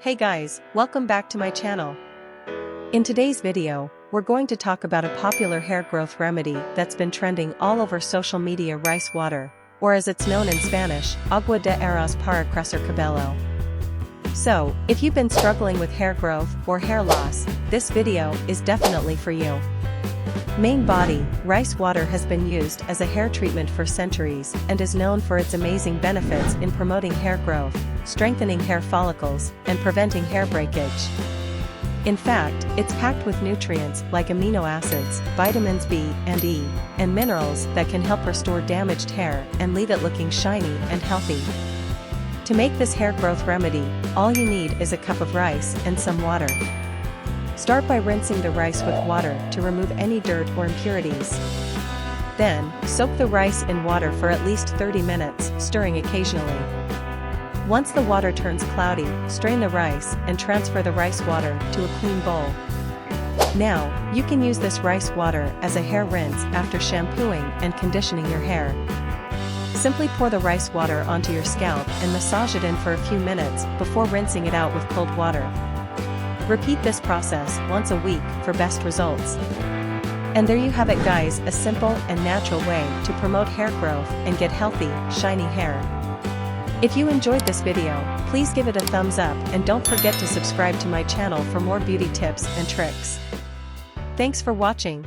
Hey guys, welcome back to my channel. In today's video, we're going to talk about a popular hair growth remedy that's been trending all over social media: rice water, or as it's known in Spanish, agua de arroz para crecer cabello. So, if you've been struggling with hair growth or hair loss, this video is definitely for you. Main body, rice water has been used as a hair treatment for centuries and is known for its amazing benefits in promoting hair growth, strengthening hair follicles, and preventing hair breakage. In fact, it's packed with nutrients like amino acids, vitamins B and E, and minerals that can help restore damaged hair and leave it looking shiny and healthy. To make this hair growth remedy, all you need is a cup of rice and some water. Start by rinsing the rice with water to remove any dirt or impurities. Then, soak the rice in water for at least 30 minutes, stirring occasionally. Once the water turns cloudy, strain the rice and transfer the rice water to a clean bowl. Now, you can use this rice water as a hair rinse after shampooing and conditioning your hair. Simply pour the rice water onto your scalp and massage it in for a few minutes before rinsing it out with cold water. Repeat this process once a week for best results. And there you have it guys, a simple and natural way to promote hair growth and get healthy, shiny hair. If you enjoyed this video, please give it a thumbs up and don't forget to subscribe to my channel for more beauty tips and tricks. Thanks for watching.